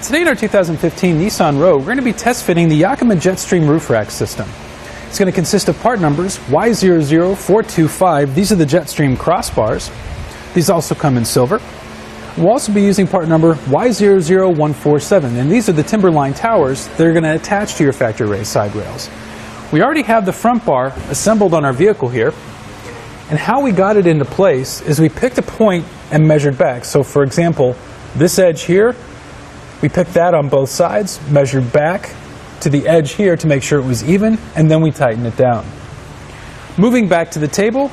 Today in our 2015 Nissan Rogue, we're going to be test fitting the Yakima JetStream Roof Rack system. It's going to consist of part numbers Y00425. These are the JetStream crossbars. These also come in silver. We'll also be using part number Y00147, and these are the TimberLine Towers that are going to attach to your factory raised side rails. We already have the front bar assembled on our vehicle here, and how we got it into place is we picked a point and measured back. So for example, this edge here, we picked that on both sides, measured back to the edge here to make sure it was even, and then we tighten it down. Moving back to the table,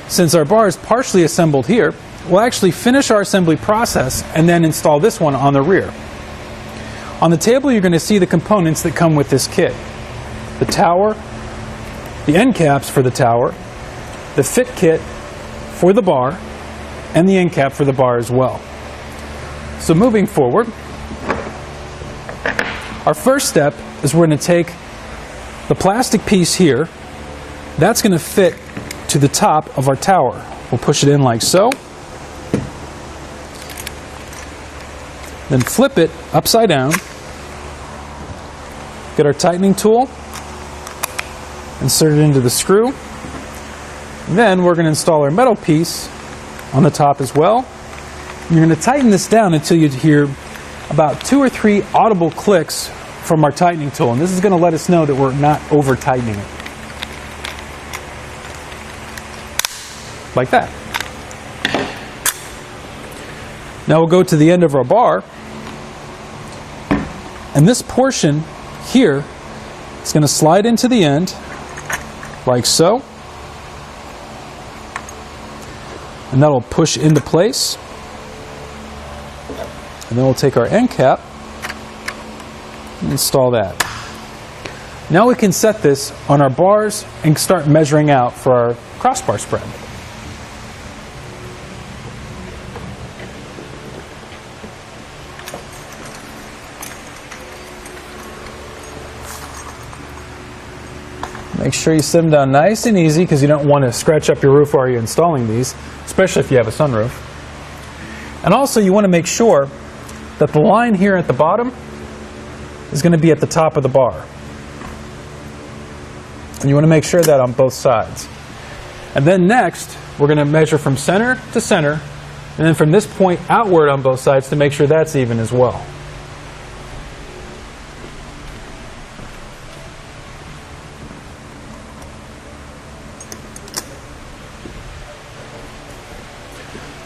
since our bar is partially assembled here, we'll actually finish our assembly process and then install this one on the rear. On the table, you're going to see the components that come with this kit. The tower, the end caps for the tower, the fit kit for the bar, and the end cap for the bar as well. So moving forward, our first step is we're going to take the plastic piece here. That's going to fit to the top of our tower. We'll push it in like so. Then flip it upside down. Get our tightening tool. Insert it into the screw. Then we're going to install our metal piece on the top as well. You're going to tighten this down until you hear about 2 or 3 audible clicks from our tightening tool, and this is going to let us know that we're not over tightening it. Like that. Now we'll go to the end of our bar, and this portion here is going to slide into the end like so, and that'll push into place. And then we'll take our end cap and install that. Now we can set this on our bars and start measuring out for our crossbar spread. Make sure you set them down nice and easy because you don't want to scratch up your roof while you're installing these, especially if you have a sunroof. And also you want to make sure that the line here at the bottom is going to be at the top of the bar. And you want to make sure that on both sides. And then next, we're going to measure from center to center, and then from this point outward on both sides to make sure that's even as well.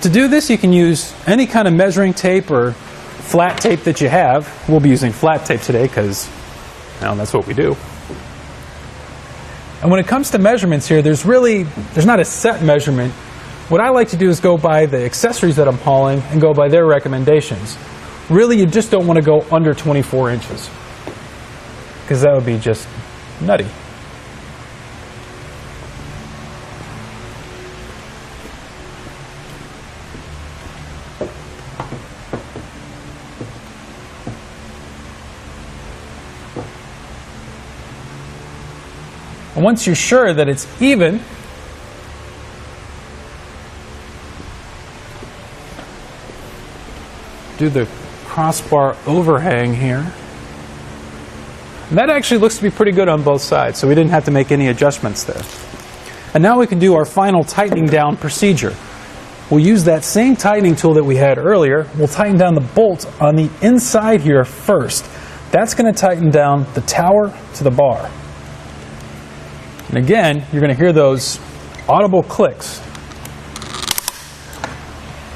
To do this, you can use any kind of measuring tape or flat tape that you have. We'll be using flat tape today because that's what we do. And when it comes to measurements here, there's not a set measurement. What I like to do is go by the accessories that I'm hauling and go by their recommendations. Really, you just don't want to go under 24 inches because that would be just nutty. And once you're sure that it's even, do the crossbar overhang here. And that actually looks to be pretty good on both sides, so we didn't have to make any adjustments there. And now we can do our final tightening down procedure. We'll use that same tightening tool that we had earlier. We'll tighten down the bolt on the inside here first. That's going to tighten down the tower to the bar. And again, you're going to hear those audible clicks,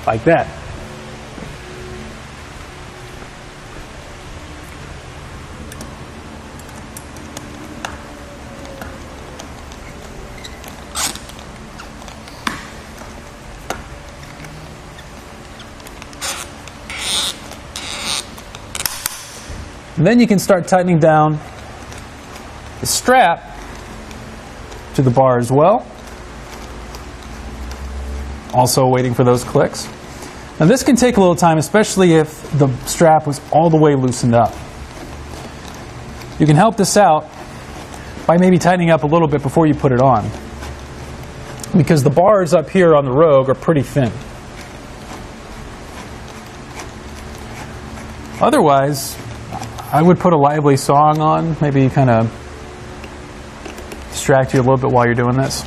like that. And then you can start tightening down the strap to the bar as well. Also waiting for those clicks. Now this can take a little time, especially if the strap was all the way loosened up. You can help this out by maybe tightening up a little bit before you put it on, because the bars up here on the Rogue are pretty thin. Otherwise, I would put a lively song on, maybe kind of distract you a little bit while you're doing this.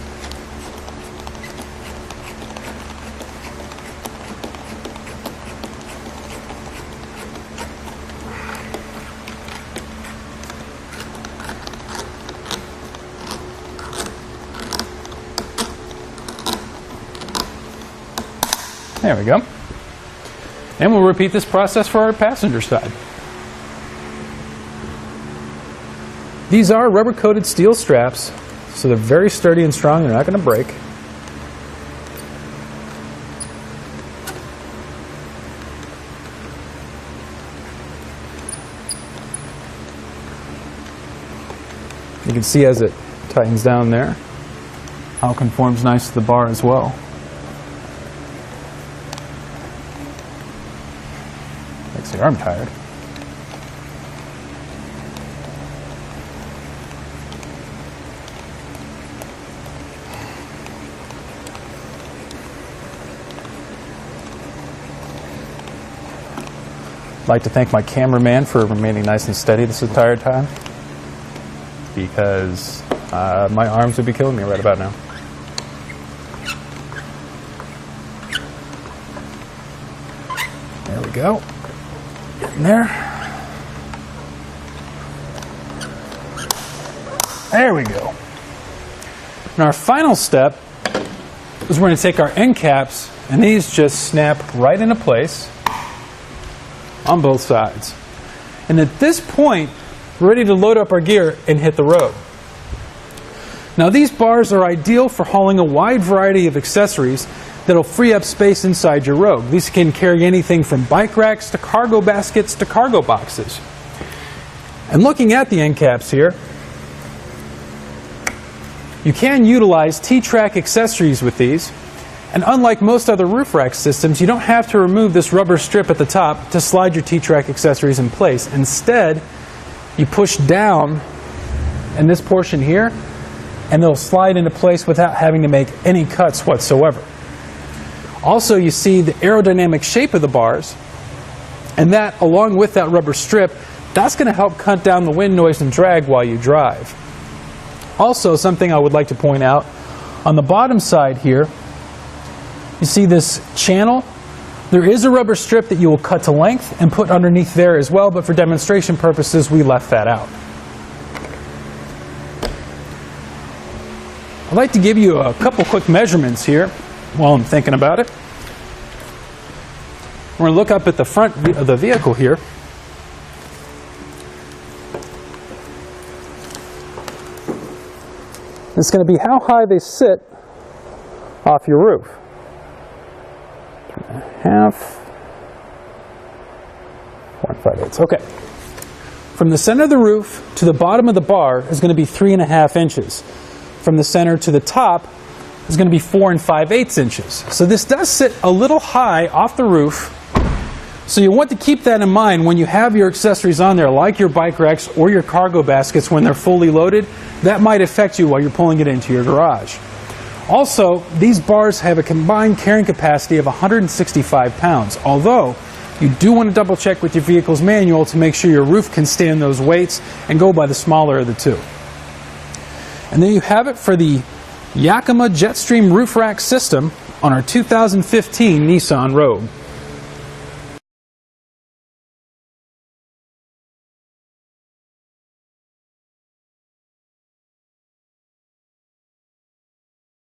There we go. And we'll repeat this process for our passenger side. These are rubber-coated steel straps, so they're very sturdy and strong. They're not going to break. You can see as it tightens down there how it conforms nice to the bar as well. Makes the arm tired. I'd like to thank my cameraman for remaining nice and steady this entire time, because my arms would be killing me right about now. There we go. Getting there. There we go. And our final step is we're going to take our end caps, and these just snap right into place on both sides. And at this point, we're ready to load up our gear and hit the road. Now these bars are ideal for hauling a wide variety of accessories that'll free up space inside your Rogue. These can carry anything from bike racks to cargo baskets to cargo boxes. And looking at the end caps here, you can utilize T-track accessories with these. And unlike most other roof rack systems, you don't have to remove this rubber strip at the top to slide your T-track accessories in place. Instead, you push down in this portion here, and they'll slide into place without having to make any cuts whatsoever. Also, you see the aerodynamic shape of the bars, and that, along with that rubber strip, that's going to help cut down the wind noise and drag while you drive. Also, something I would like to point out, on the bottom side here, you see this channel? There is a rubber strip that you will cut to length and put underneath there as well, but for demonstration purposes, we left that out. I'd like to give you a couple quick measurements here while I'm thinking about it. We're going to look up at the front of the vehicle here. It's going to be how high they sit off your roof. 3.5, 1.5. Okay. From the center of the roof to the bottom of the bar is going to be 3.5 inches. From the center to the top is going to be 4 5/8 inches. So this does sit a little high off the roof. So you want to keep that in mind when you have your accessories on there, like your bike racks or your cargo baskets when they're fully loaded. That might affect you while you're pulling it into your garage. Also, these bars have a combined carrying capacity of 165 pounds, although you do want to double check with your vehicle's manual to make sure your roof can stand those weights and go by the smaller of the two. And there you have it for the Yakima JetStream Roof Rack system on our 2015 Nissan Rogue.